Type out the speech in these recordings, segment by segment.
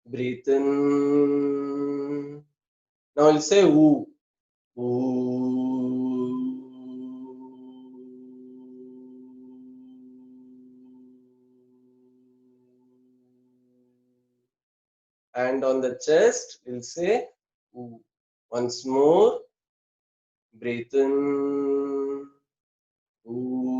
Breathe in. Now I'll say ooh. Ooh. And on the chest, we'll say ooh. Once more. Breathe in. Ooh.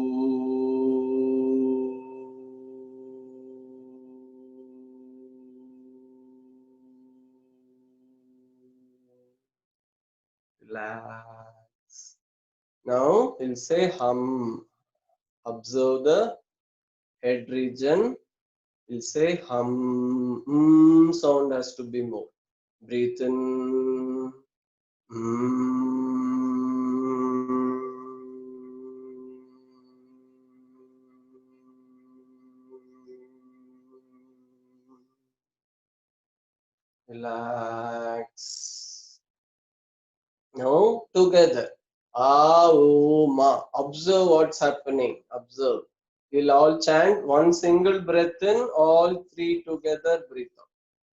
Relax. Now we'll say hum. Observe the head region. We'll say hum. Sound has to be more. Breathe in. Relax. Now together. Ma. Observe what's happening. Observe. We'll all chant one single breath in, all three together breathe out.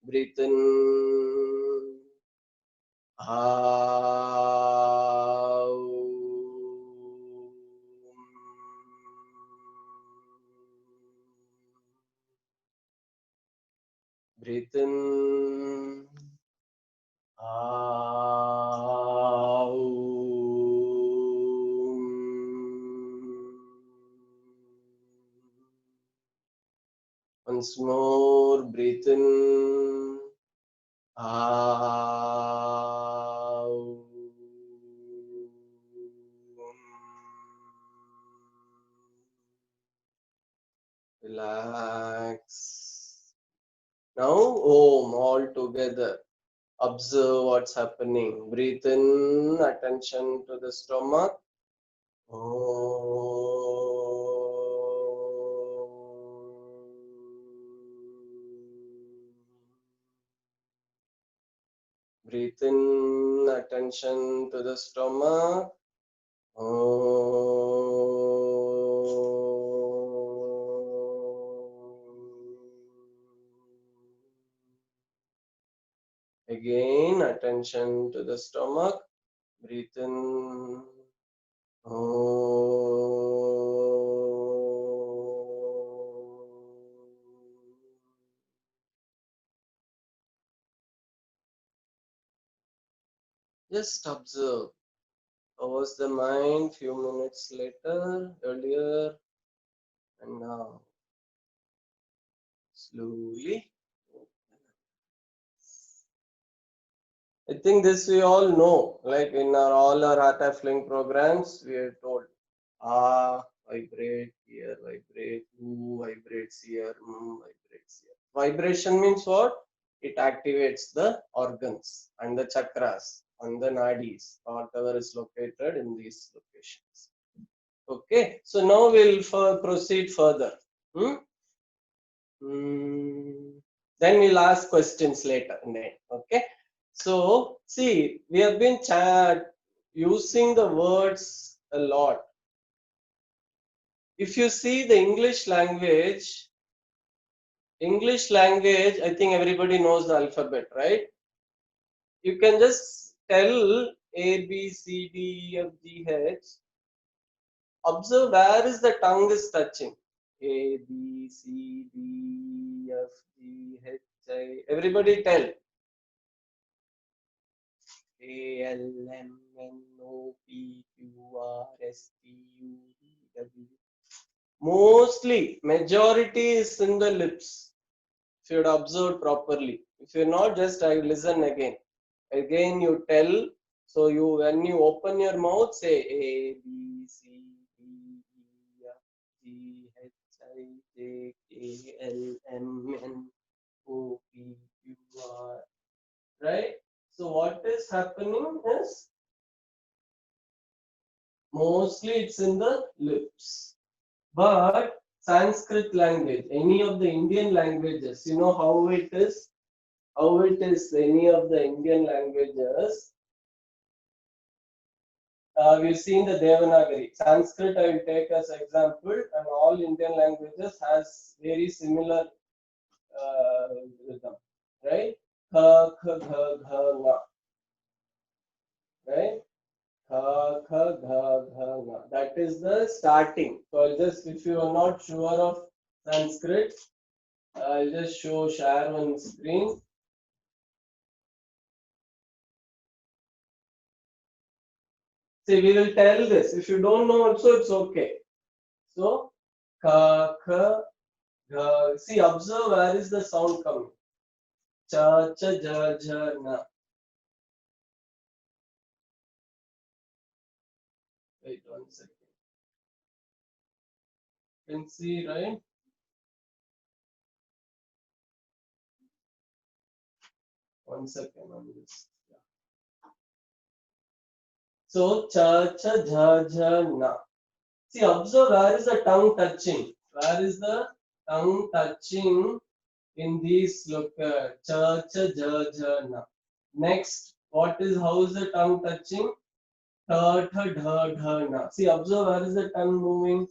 Breathe in. Breathe in. Once more, breathe in. Relax. Now, Om all together. Observe what's happening. Breathe in, attention to the stomach. Breathe in, attention to the stomach. Again, attention to the stomach. Breathe in. Just observe. How was the mind few minutes later, earlier, and now? Slowly. I think this we all know. Like in all our Heart Fling programs, we are told, vibrate here, vibrate, vibrates here, vibrates here. Vibration means what? It activates the organs and the chakras and the nadis, whatever is located in these locations. Okay, so now we'll proceed further. Then we'll ask questions later. Okay, so see, we have been using the words a lot. If you see the English language, I think everybody knows the alphabet, right? You can just tell A, B, C, D, E, F, G, H. Observe where is the tongue is touching. A, B, C, D, F, G, H, I. Everybody tell. A, L, M, N, O, P, Q, R, S, T, U, V, W. Mostly, majority is in the lips. If you would observe properly. If you're not, just I listen again. Again, you tell. So you, when you open your mouth, say A, B, C, D, E, F, G, H, I, J, K, L, M, N, O, P, Q, R. Right? So what is happening is mostly it's in the lips. But Sanskrit language, any of the Indian languages, you know how it is? how it is any of the Indian languages. We've seen the Devanagari. Sanskrit I will take as example, and all Indian languages has very similar rhythm, right? Kha, kha, gha, gha, nga, right? Kha, kha, gha, gha, nga. That is the starting. So I'll just, if you are not sure of Sanskrit, I'll just share on screen. See, we will tell this. If you don't know also, it's okay. So, ka, kha, ga. See, observe where is the sound coming. Cha, cha, ja, ja, na. Wait 1 second. You can see, right? One second on this. Yeah. So, cha, cha, ja, ja, na. See, observe where is the tongue touching. Where is the tongue touching in these? Look, cha, cha, ja, ja, na. Next, what is, how is the tongue touching? Tha, tha, dha, dha, na. See, observe where is the tongue moving?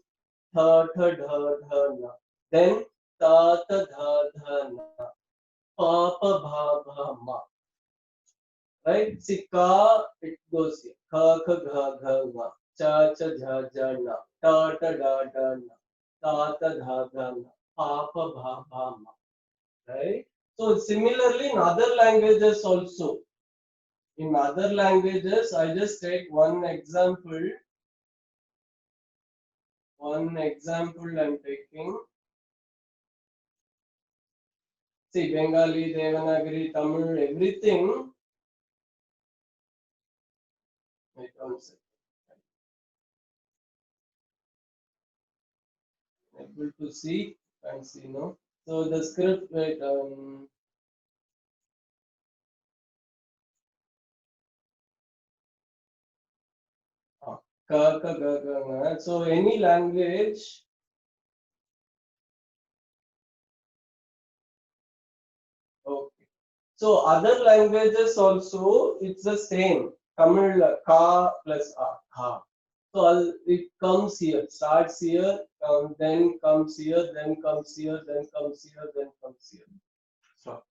Tha, tha, dha, dha, na. Then, ta, ta, dha, dha, na. Pa, pa, bha, bha, ma. Right? See, ka, it goes here. Kha, kha, gha, gha, ma. Cha, cha, jha, jha, na. Ta, ta, da, da, na. Ta, ta, dha, dha, na. Pa, pa, bha, bha, ma. Right? So, similarly, in other languages also. In other languages, I just take one example. One example I'm taking. See, Bengali, Devanagari, Tamil, everything. Wait 1 second. Able to see, can't see, no. So the script, wait, ka, ka, ga, ga, nga. So any language, okay. So other languages also, it's the same. Tamil, ka plus a, ka. So it comes here, starts here, then comes here, then comes here, then comes here, then comes here. So,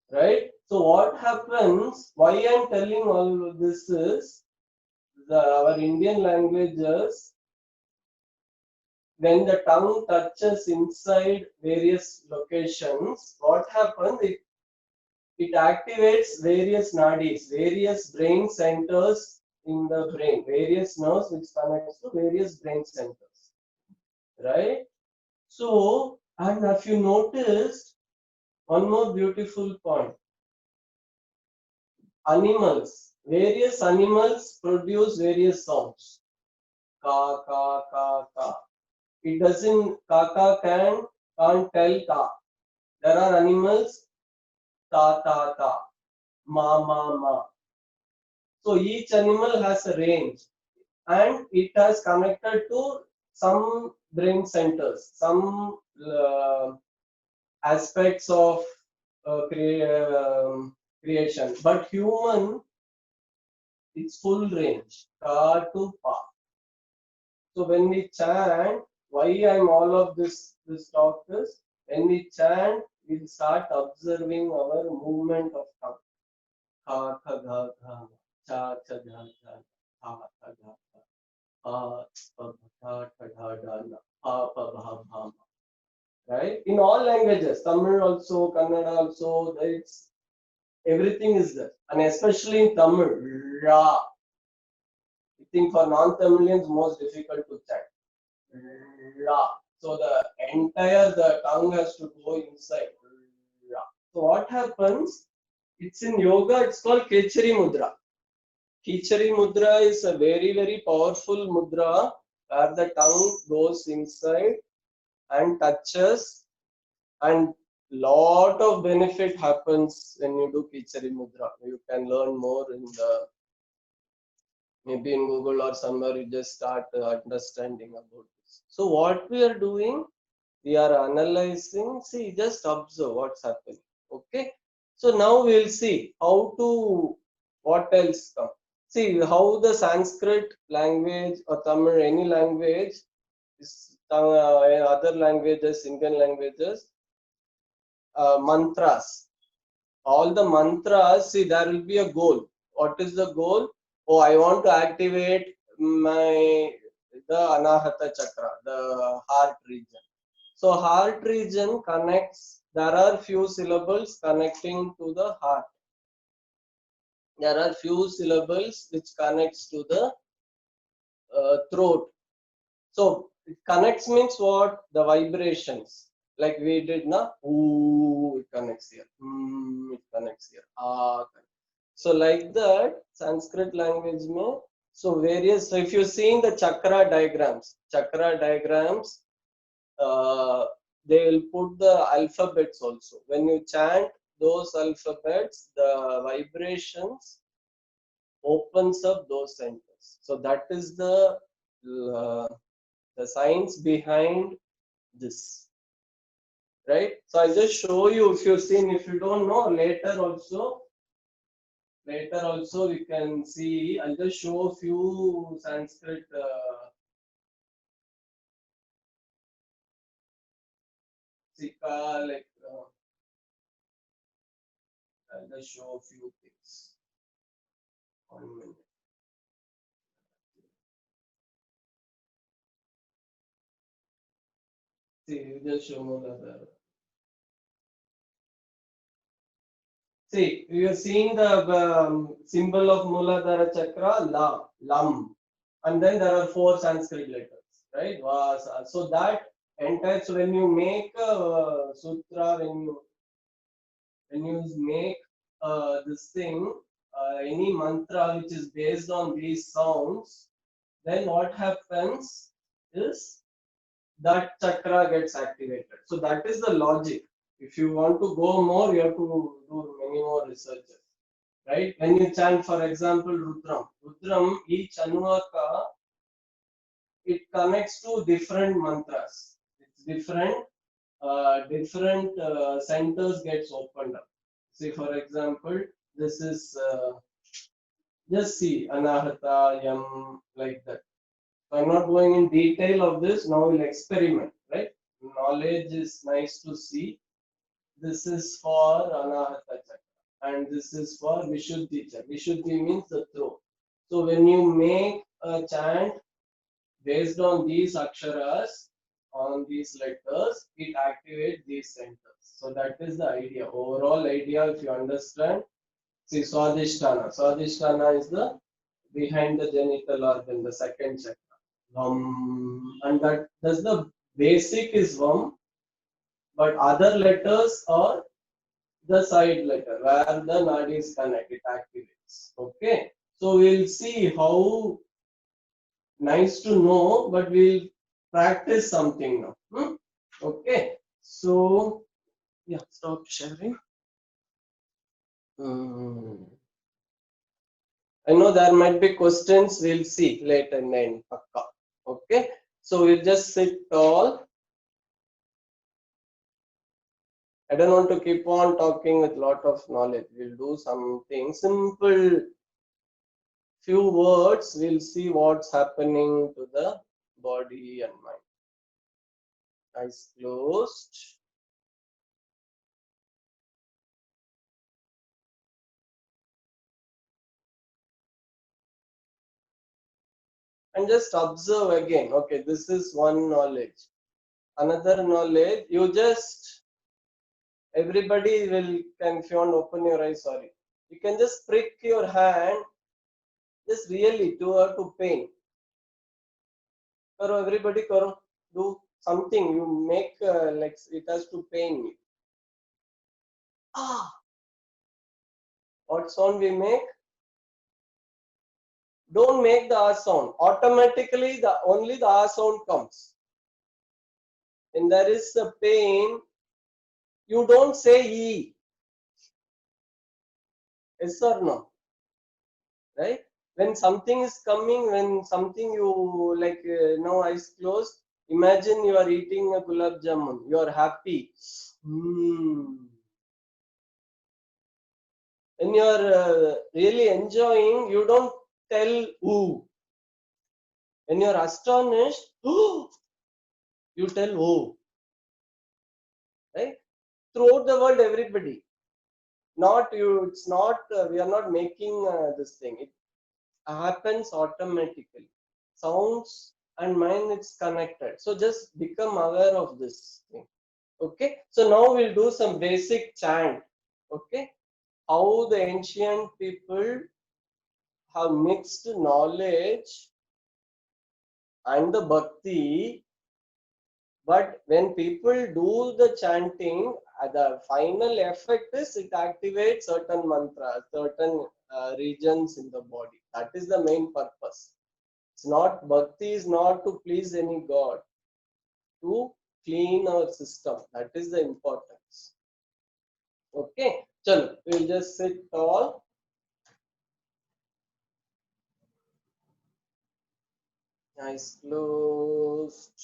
right? So what happens? Why I'm telling all of this is our Indian languages, when the tongue touches inside various locations, what happens? It activates various nadis, various brain centers in the brain, various nerves which connects to various brain centers, right? So, and if you noticed, one more beautiful point, animals, various animals produce various sounds. Ka, ka, ka, ka. It doesn't, kaka can't tell ka. There are animals, ta, ta, ta, ma, ma, ma. So each animal has a range and it has connected to some brain centers, some aspects of creation. But human, it's full range, ka to pa. So when we chant, why I'm all of this talk is, when we chant, we'll start observing our movement of tongue. Ka, kha, gha, gha, cha, cha, dha, dha, ha, tha, dha, dha, pa, pa, tha, tha, dha, dha, na, pa, pa, bha, bha, ma. Right? In all languages, Tamil also, Kannada also, it's everything is there. And especially in Tamil, ra. I think for non-Tamilians, most difficult to chant. La. So the tongue has to go inside. La. So what happens? It's in yoga. It's called Kechari Mudra. Kechari Mudra is a very very powerful mudra where the tongue goes inside and touches, and lot of benefit happens when you do Kechari Mudra. You can learn more in the, maybe in Google or somewhere. You just start understanding about this. So what we are doing? We are analyzing. See, just observe what's happening. Okay. So now we'll see how to, what else come. See how the Sanskrit language or Tamil, any language, is, other languages, Indian languages, mantras. All the mantras, see, there will be a goal. What is the goal? Oh, I want to activate the Anahata Chakra, the heart region. So heart region connects, there are few syllables connecting to the heart. There are few syllables which connects to the throat. So it connects means what? The vibrations. Like we did na, ooh, it connects here. It connects here. Ah. So like that, Sanskrit language mein, so various, so if you see in the chakra diagrams, they will put the alphabets also. When you chant those alphabets, the vibrations opens up those centers. So that is uh, the science behind this, right? So I'll just show you. If you've seen, if you don't know, later also we can see. I'll just show a few Sanskrit Sika, like I'll just show a few things. 1 minute. See, you just show Muladhara. See, you are seeing the symbol of Muladhara Chakra, La, Lam, and then there are 4 Sanskrit letters, right? Vasa. So that entire, so when you make a sutra, when you make this thing, any mantra which is based on these sounds, then what happens is that chakra gets activated. So that is the logic. If you want to go more, you have to do many more researches, right? When you chant, for example, Rudram, each Anuvaka, it connects to different mantras. It's different centers gets opened up. See, for example, this is just see Anahata Yam, like that. So I'm not going in detail of this. Now we'll experiment, right? Knowledge is nice to see. This is for Anahata Chakra, and this is for Vishuddhi Chakra. Vishuddhi means the throat. So when you make a chant based on these aksharas, on these letters, it activates these centers. So that is the idea. Overall idea, if you understand, see Swadhisthana. Swadhisthana is the behind the genital organ, the second chakra. And that's the basic is Vam, but other letters are the side letter where the nadis connect, it activates. Okay, so we'll see how, nice to know, but we'll practice something now. Okay, so yeah, stop sharing. I know there might be questions. We'll see later in the end. Okay, so we'll just sit tall. I don't want to keep on talking with lot of knowledge. We'll do something simple, few words. We'll see what's happening to the body and mind. Eyes closed. And just observe again. Okay, this is one knowledge. Another knowledge, you just, everybody will, can, if you want to open your eyes, sorry. You can just prick your hand, just really to pain. Karo, everybody karo, do something, you make like it has to pain you. Ah, what sound we make? Don't make the ah sound. Automatically, only the ah sound comes. When there is a pain, you don't say e. Yes or no? Right? When something is coming, when something you like, now eyes closed. Imagine you are eating a gulab jamun. You are happy. When you are really enjoying, you don't tell ooh. When you are astonished, you tell oh. Right? Throughout the world, everybody. Not you. It's not. We are not making this thing. It happens automatically. Sounds and mind, it's connected. So just become aware of this thing. Okay. So now we'll do some basic chant. Okay. How the ancient people have mixed knowledge and the bhakti, but when people do the chanting, the final effect is it activates certain mantras, certain regions in the body. That is the main purpose. It's not, bhakti is not to please any god, to clean our system. That is the importance. Okay, chalo, we'll just sit tall. Eyes closed.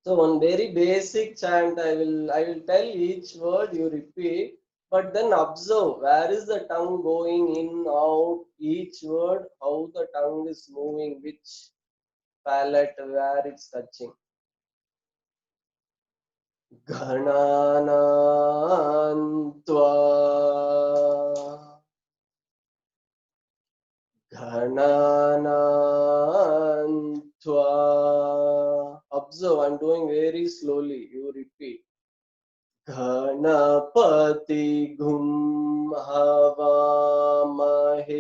So one very basic chant, I will tell each word, you repeat, but then observe where is the tongue going in, out, each word, how the tongue is moving, which palate, where it's touching. Ghananantva Ghananantva. Observe, I'm doing very slowly. You repeat. Ganapati Gum Havamahe.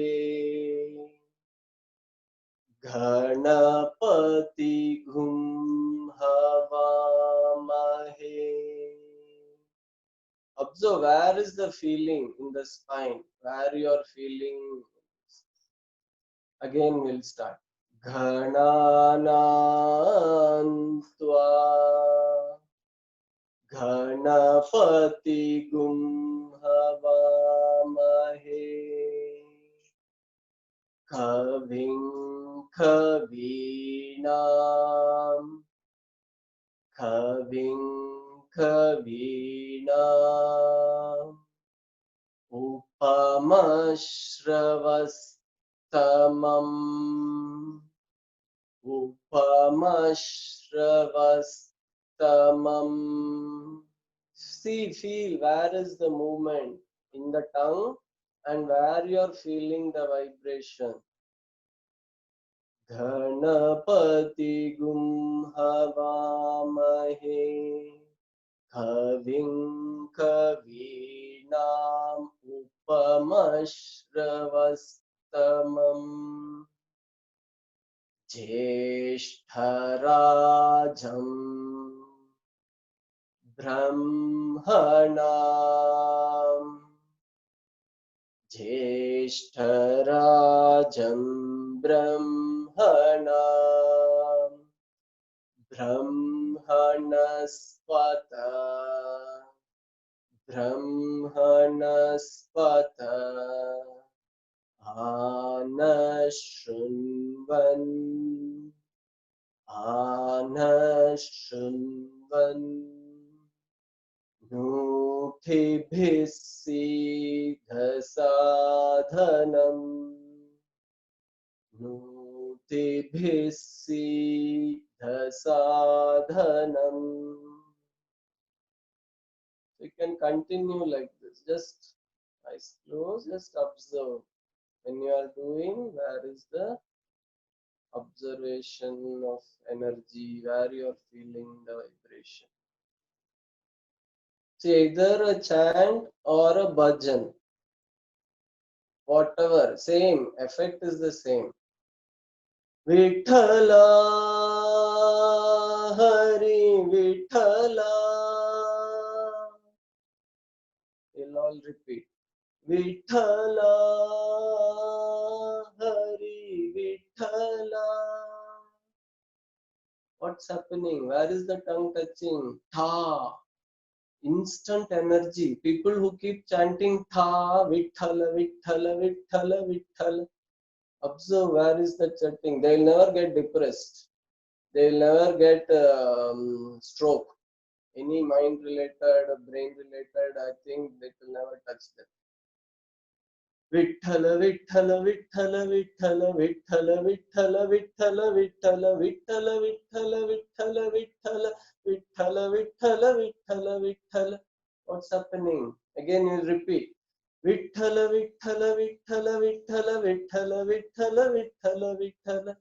Ganapati Gum Havamahe. Observe where is the feeling in the spine, where you are feeling. Again, we'll start. Ghananantva Ghanapati Gum Havamahe Kavim Kavinam Kavim Kavinam Upamashravastamam Upamashravastamam. See, feel where is the movement in the tongue and where you are feeling the vibration. Ganapati Gum Havamahe Kavim Kavinam Upamashravastamam Jeshtarajam Brahmanam Jeshtarajam Brahmanam Brahmanaspata Brahmanaspata Anashunvan Anashunvan Nutibhisidhasadhanam Nutibhisidhasadhanam. You can continue like this. Just eyes closed, just observe. When you are doing, where is the observation of energy, where you are feeling the vibration. See, either a chant or a bhajan, whatever, same, effect is the same. Vithala, Hari Vithala. We'll all repeat. Vithala, Hari Vithala. What's happening? Where is the tongue touching? Tha. Instant energy. People who keep chanting Tha, Vithala, Vithala, Vithala, Vithala. Observe where is the chatting. They will never get depressed. They will never get stroke. Any mind related, brain related, I think they will never touch them. Vithala, Vithala, Vithala, Vithala, Vithala, Vithala, Vithala, Vithala, Vithala, Vithala, Vithala, Vithala, Vithala, Vithala, Vithala, Vithala. What's happening? Again, you repeat. Vithala, Vithala, Vithala, Vithala, Vithala, Vithala, Vithala, Vithala.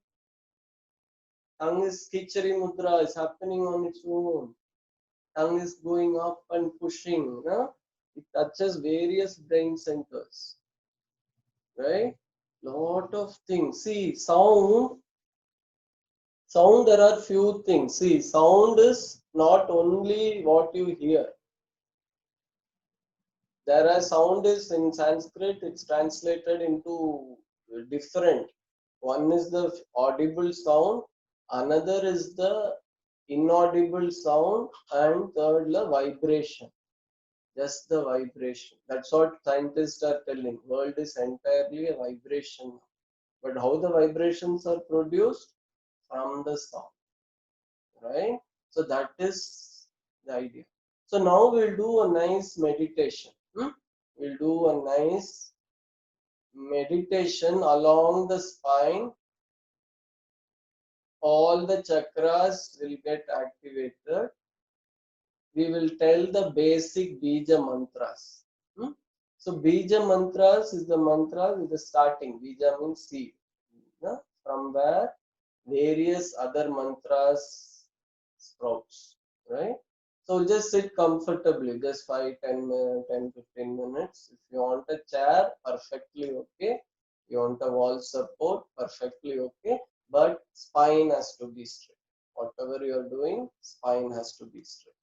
Tongue is Kichari Mudra, is happening on its own. Tongue is going up and pushing. No? It touches various brain centers. Right? Lot of things. See, sound, there are few things. See, sound is not only what you hear. There are sound is in Sanskrit, it's translated into different. One is the audible sound, another is the inaudible sound, and third the vibration. Just the vibration. That's what scientists are telling. World is entirely a vibration. But how the vibrations are produced? From the sound, right? So that is the idea. So now we'll do a nice meditation. We'll do a nice meditation along the spine. All the chakras will get activated. We will tell the basic Bija mantras. So Bija mantras is the mantra with the starting. Bija means seed. From where various other mantras sprouts, right? So just sit comfortably, just 5, 10, 10, 15 minutes. If you want a chair, perfectly okay. You want a wall support, perfectly okay. But spine has to be straight. Whatever you are doing, spine has to be straight.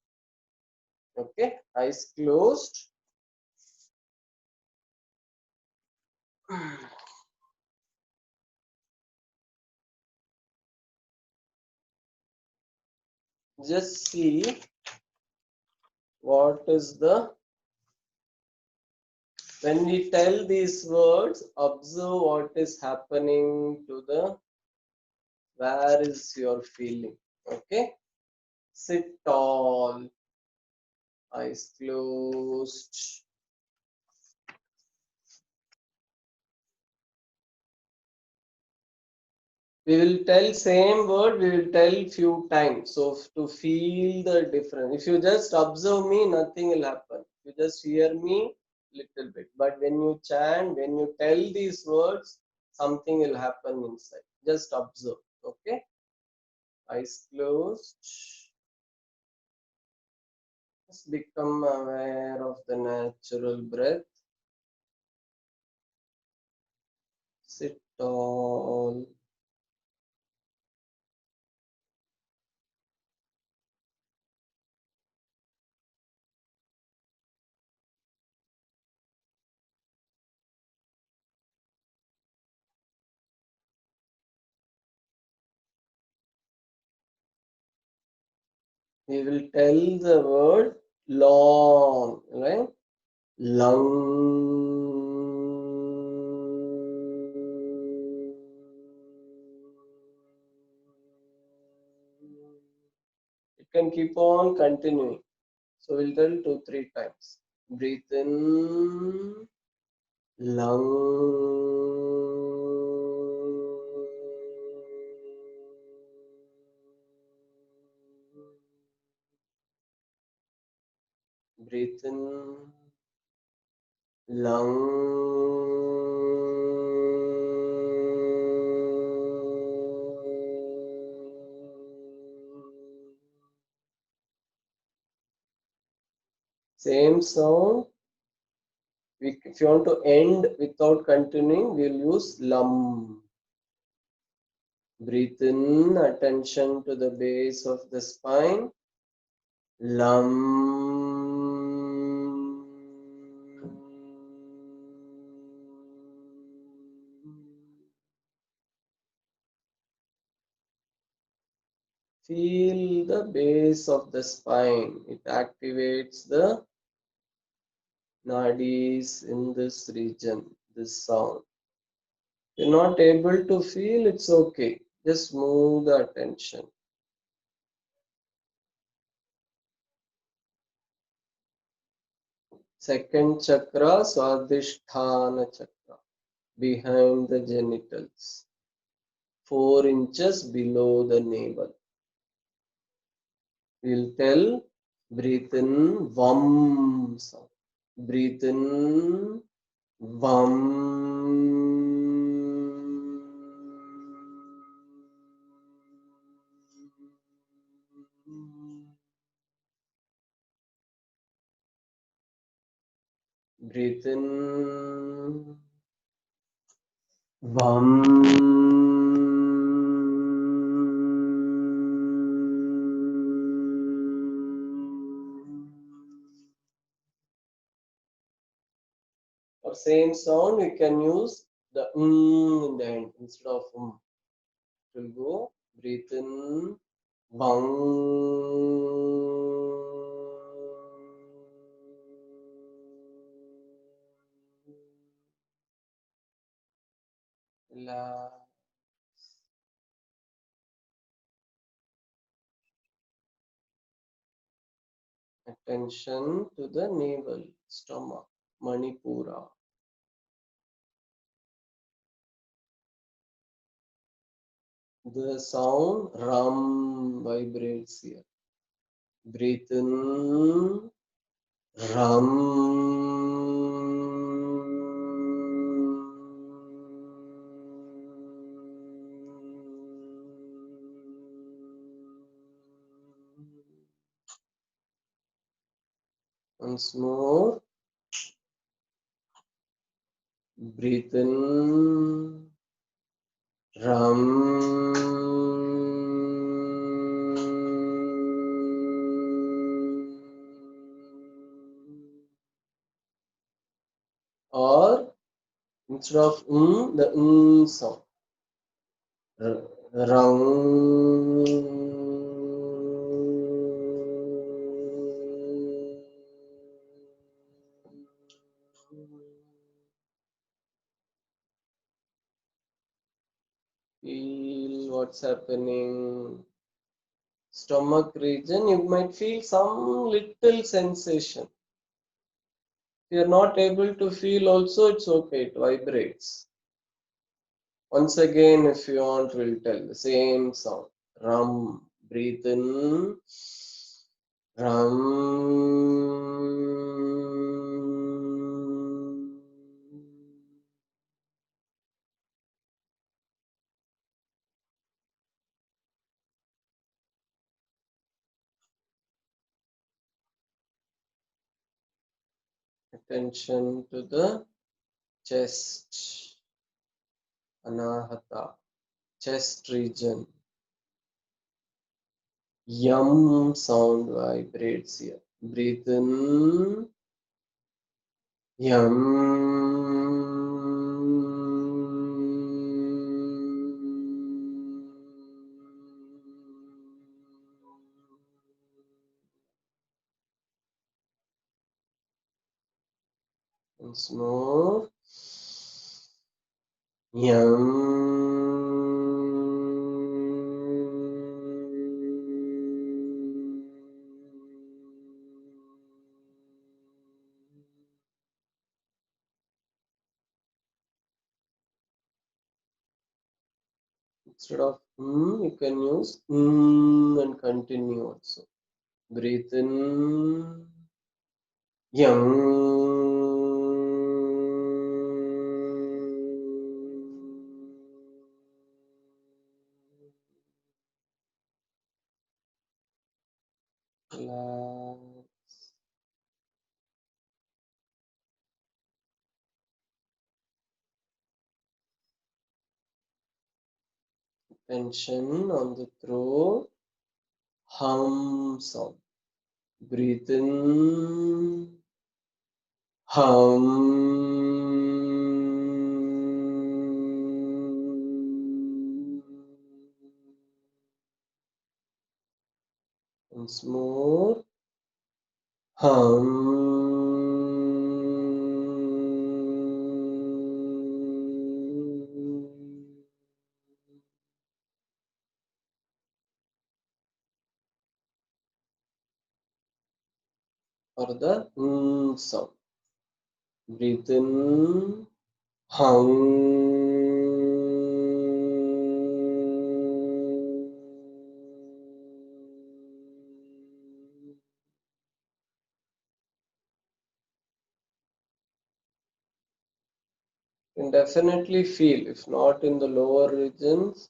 Okay, eyes closed. Just see what is the, when we tell these words, observe what is happening to the, where is your feeling. Okay, sit tall, eyes closed. We will tell same word, we will tell few times. So to feel the difference, if you just observe me, nothing will happen. You just hear me little bit. But when you chant, when you tell these words, something will happen inside. Just observe. Okay, eyes closed. Just become aware of the natural breath. Sit tall. We will tell the word long, right? Lung. It can keep on continuing. So we'll tell 2, 3 times. Breathe in, lung. Breathe in, lung. Same sound. If you want to end without continuing, we'll use lum. Breathe in, attention to the base of the spine. Lum. Feel the base of the spine. It activates the nadis in this region, this sound. You're not able to feel, it's okay. Just move the attention. Second chakra, Swadhisthana chakra, behind the genitals, 4 inches below the navel. We'll tell, breathe in, Vam sound. Breathe in, Vam. Breathe in, Vam. Or same sound, we can use the in the end instead of It will go, breathe in, Bang. Relax. Attention to the navel, stomach, Manipura. The sound Ram vibrates here. Breathe in, Ram. Once more. Breathe in, Ram. Or instead of the sound. Ram. Feel what's happening. Stomach region, you might feel some little sensation. If you're not able to feel also, it's okay, it vibrates. Once again, if you want, we'll tell the same sound. Ram, breathe in. Ram. Attention to the chest, Anahata, chest region. Yum sound vibrates here. Breathe in, Yum. Once more. Instead of you can use and continue also. Breathe in, Yum. Relax. Tension on the throat. Hum sound. Breathe in. Hum. Once more. Hum. for the sound. Breathe in, hum. You can definitely feel, if not in the lower regions,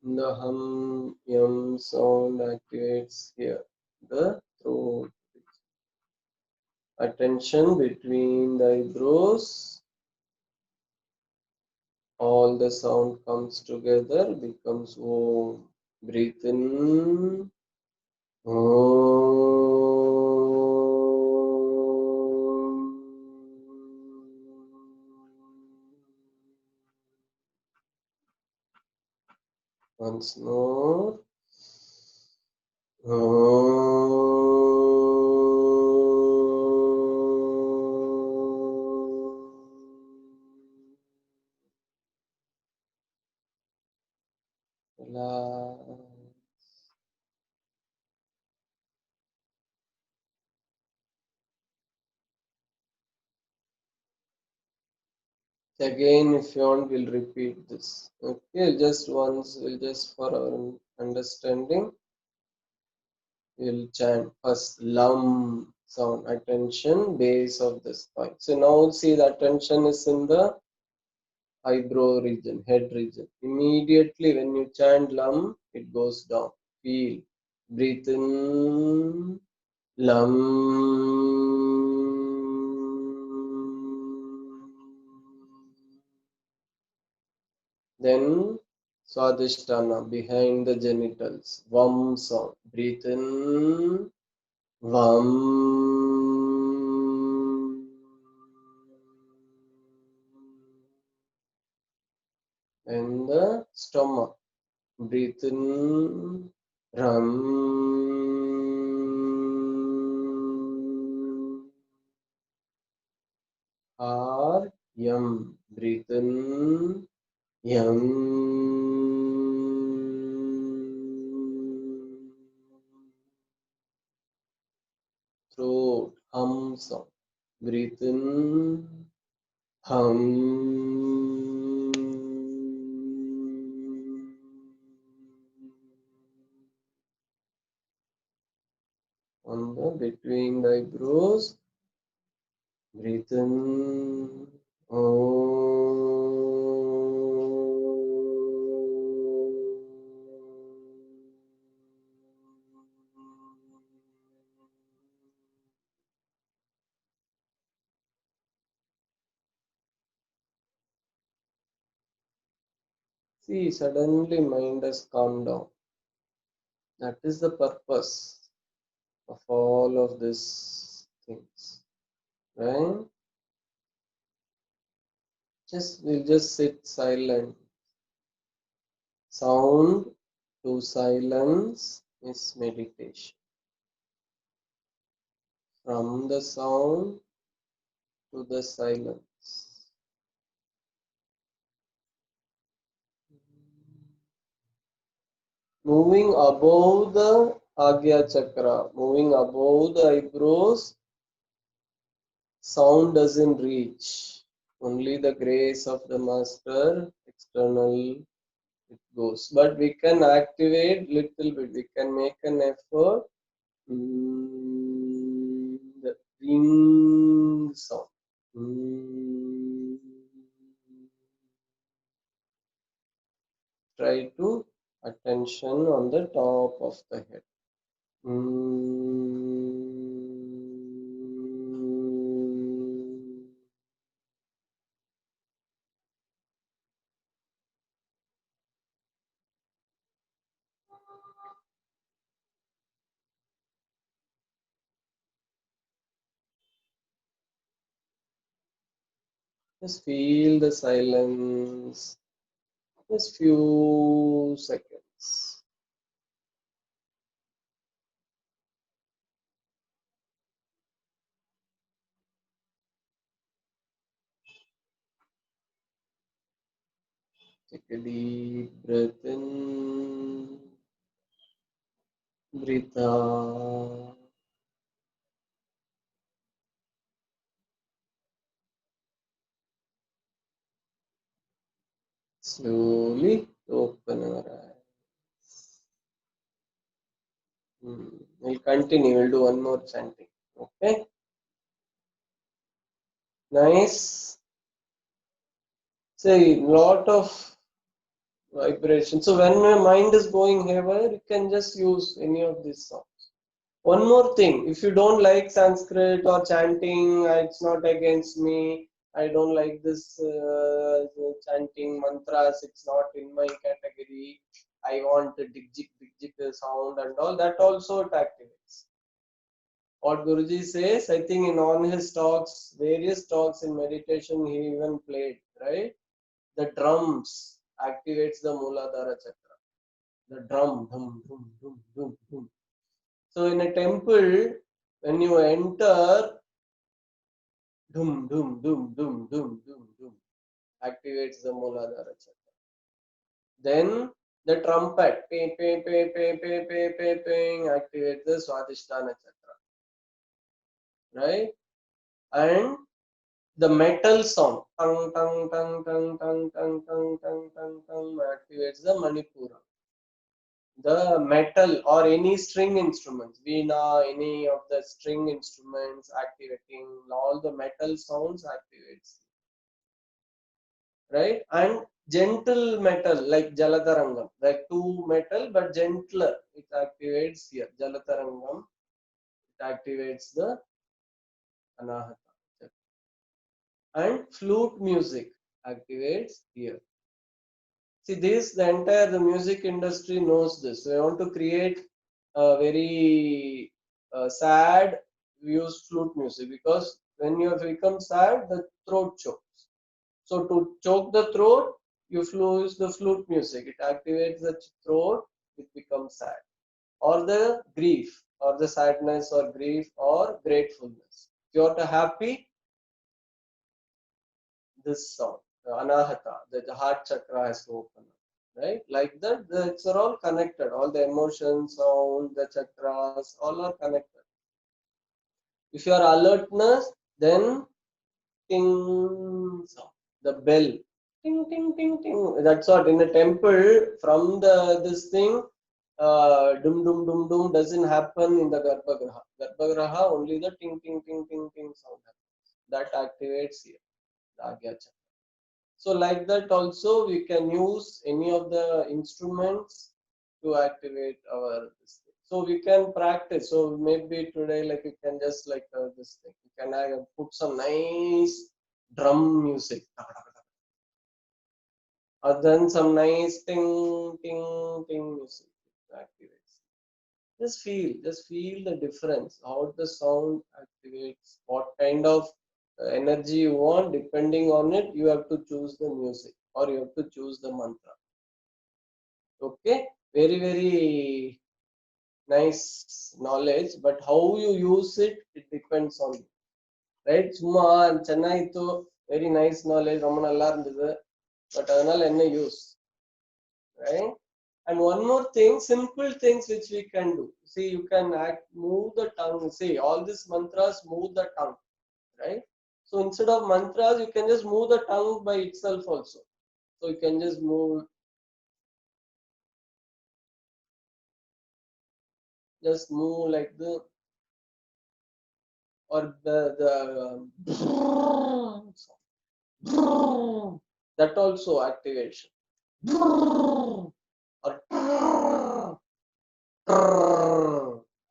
the hum yum sound activates here the throat. Attention between the eyebrows, all the sound comes together, becomes Om. Breathe in, Om. Once more, relax. Again, if you want, we'll repeat this. Okay, just once, we'll just for our understanding, we'll chant first lam sound, attention, base of the spine. So now see the attention is in the eyebrow region, head region. Immediately when you chant lam, it goes down. Feel, breathe in, lam. Then Swadhisthana behind the genitals. Vam sound. Breathe in. Vam. And the stomach. Breathe in. Ram. Heart. Yam. Breathe in. Yum. Throat, hum sound. Breathe in, hum. On the between the eyebrows, breathe in, see, suddenly mind has calmed down. That is the purpose of all of these things, right? We'll just sit silent. Sound to silence is meditation. From the sound to the silence. Moving above the Agya Chakra, moving above the eyebrows, sound doesn't reach. Only the grace of the master, external, it goes. But we can activate little bit. We can make an effort. The ring sound. Try to attention on the top of the head. Just feel the silence. Just few seconds. Take a deep breath in. Breathe out. Slowly open our eyes. We'll continue. We'll do one more chanting. Okay. Nice. Say lot of vibration. So when my mind is going haywire, you can just use any of these songs. One more thing, if you don't like Sanskrit or chanting, it's not against me. I don't like this chanting mantras. It's not in my category. I want the digjik sound and all. That also it activates. What Guruji says, I think in on his talks, various talks in meditation, he even played, right? The drums activates the Muladhara Chakra. The drum, dum, dum, dum, dum, dum. So in a temple, when you enter, dum, dum, dum, dum, dum, dum, dum, activates the Muladhara Chakra. Then the trumpet, ping, ping, ping, ping, ping, ping, ping, ping, activates the Swadhisthana Chakra, right? And the metal sound, tung, tung, tung, tung, tung, tung, tung, tung, tung, tung, activates the Manipura. The metal or any string instruments, veena, any of the string instruments activating all the metal sounds activates, right? And gentle metal like Jalatarangam, like two metal but gentler, it activates here. Jalatarangam, it activates the Anahata. And flute music activates here. See this, the entire the music industry knows this. They want to create a very sad, we use flute music because when you have become sad, the throat chokes. So to choke the throat, you use the flute music. It activates the throat, it becomes sad. Or the grief, or the sadness, or grief, or gratefulness. If you are happy, this sound, the anahata, the heart chakra has to open up, right? Like that, it's all connected. All the emotions, sound, the chakras, all are connected. If you are alertness, then ting sound, the bell, ting ting ting ting. That's what in a temple from the this thing. Dum dum dum dum doesn't happen in the garbhagraha. Garbhagraha only the ting ting ting ting ting sound happens. That activates here, the agya chakra. So like that also we can use any of the instruments to activate our this thing. So we can practice. So maybe today like you can just like this thing. You can put some nice drum music. Or then some nice ting ting ting music activates. Just feel the difference. How the sound activates. What kind of energy you want. Depending on it, you have to choose the music or you have to choose the mantra. Okay, very nice knowledge, but how you use it, it depends on you, right? சும்மா சென்னாயித்து very nice knowledge ரொம்ப நல்லா இருந்தது but அதனால என்ன use, right? And one more thing, simple things which we can do. See, you can move the tongue. See, all these mantras move the tongue, right? So instead of mantras, you can just move the tongue by itself also. So you can just move like the, or that also activation. Or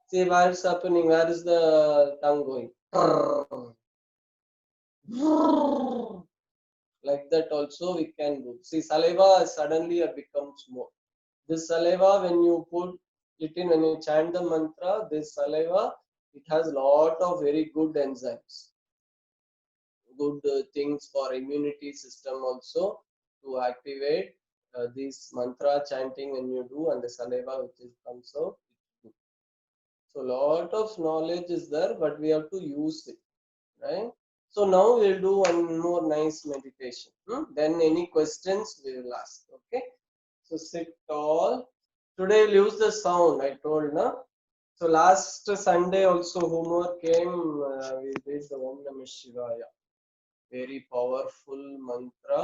see where it's happening, where is the tongue going? Like that also we can do. See, saliva suddenly becomes more. This saliva, when you put it in, when you chant the mantra, this saliva, it has lot of very good enzymes, good things for immunity system also to activate this mantra chanting when you do, and the saliva which is comes out. So lot of knowledge is there, but we have to use it, right? So now we'll do one more nice meditation. Then any questions we will ask. Okay. So sit tall. Today we'll use the sound I told na. So last Sunday also homework came. We did the Om Namah Shivaya. Very powerful mantra.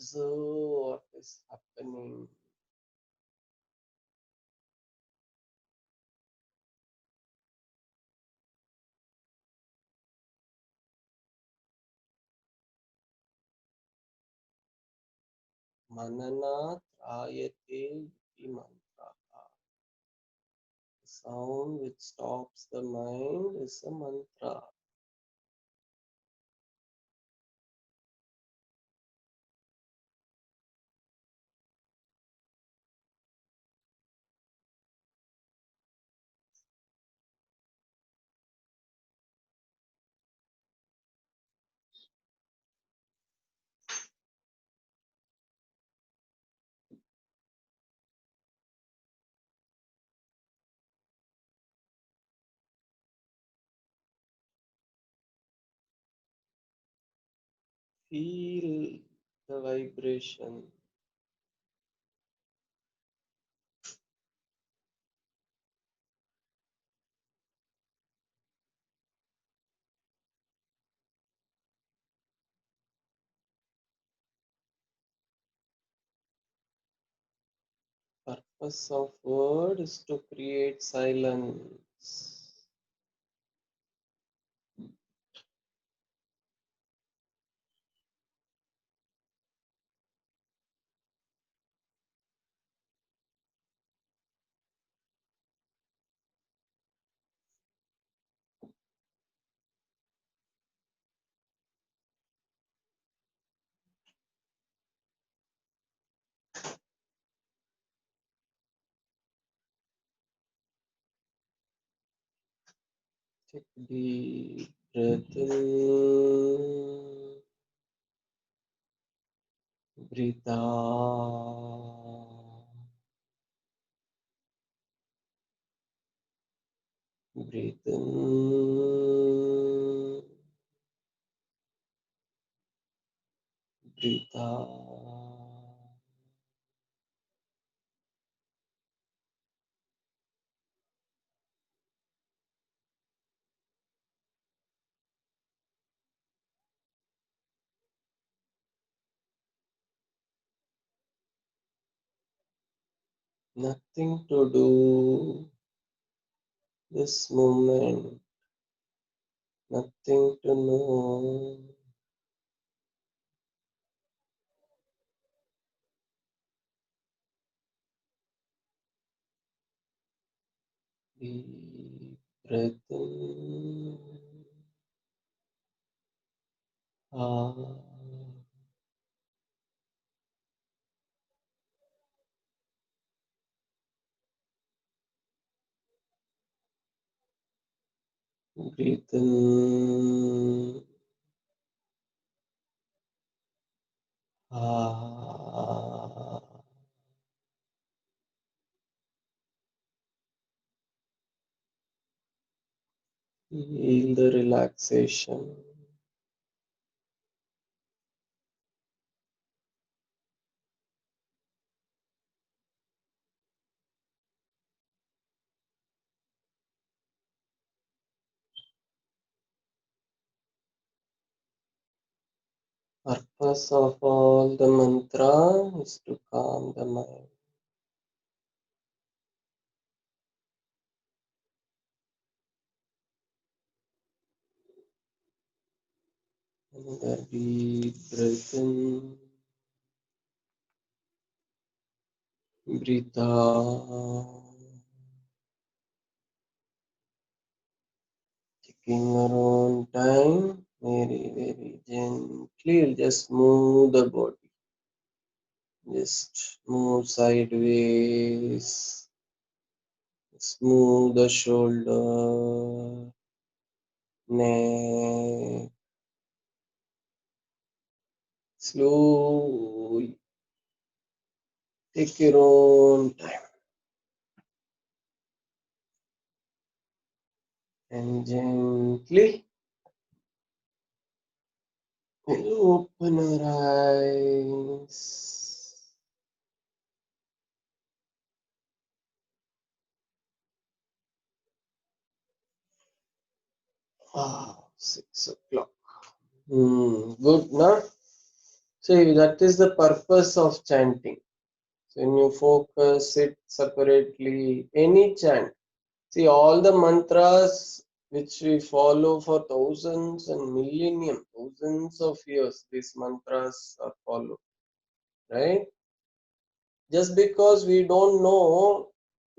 observe what is happening. Manana trayate iti mantra. The sound which stops the mind is a mantra. Feel the vibration. Purpose of word is to create silence. Take deep breath in, breathe out, breathe in, breathe out. Nothing to do this moment, nothing to know. Deep breath in, out, breathe in, out. Feel the relaxation. Purpose of all the mantra is to calm the mind. Another deep breath in, breathe out. Taking your own time, very gently, just move the body. Just move sideways, smooth the shoulder, neck, slowly. Take your own time and gently open your eyes. Ah, 6 o'clock. Good, na? See, that is the purpose of chanting. So when you focus it separately, any chant. See, all the mantras which we follow for thousands and millennium, thousands of years, these mantras are followed, right? Just because we don't know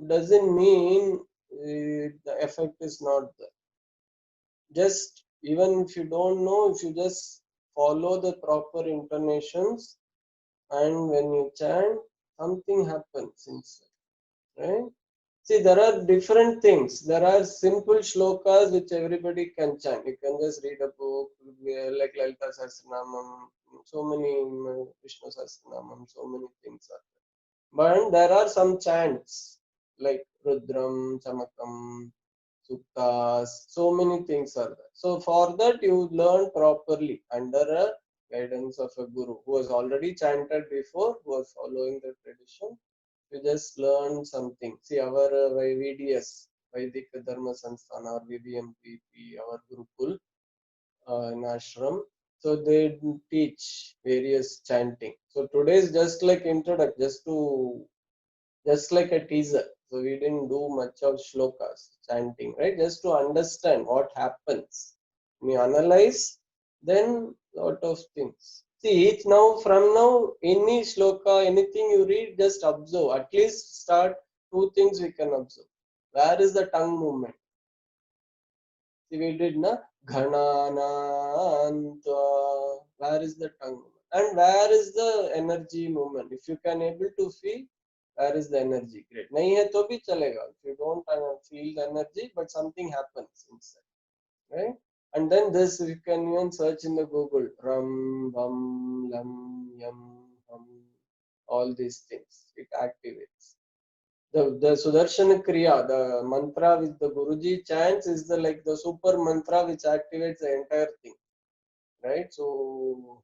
doesn't mean the effect is not there. Just even if you don't know, if you just follow the proper intonations and when you chant, something happens inside, right? See, there are different things. There are simple shlokas which everybody can chant. You can just read a book like Lalita Sahasranamam, so many Vishnu Sahasranamam, so many things are there. But there are some chants like Rudram, Chamakam, Suktas, so many things are there. So for that you learn properly under a guidance of a guru who has already chanted before, who was following the tradition. You just learn something. See, our VDS, Vedic Dharma Sansthan, or VBMPP, our Gurukul in ashram. So they teach various chanting. So today is just like introduction, just like a teaser. So we didn't do much of shlokas, chanting, right? Just to understand what happens. When you analyze, then lot of things. See, each now from now, any shloka, anything you read, just observe. At least start two things we can observe. Where is the tongue movement? See, we did na ghananantva. Where is the tongue movement? And where is the energy movement? If you can able to feel, where is the energy? Great. नहीं है तो भी चलेगा. If you don't feel the energy, but something happens inside, right? And then this you can even search in the Google. Ram, Vam, Lam, Yam, Hum. All these things. It activates. The Sudarshan Kriya, the mantra which the Guruji chants is the like the super mantra which activates the entire thing, right? So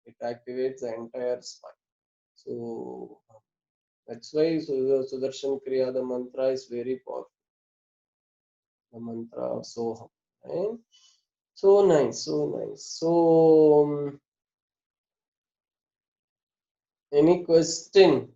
it activates the entire spine. So that's why Sudarshan Kriya, the mantra is very powerful. The mantra of Soham, right? So nice, so nice. So any question?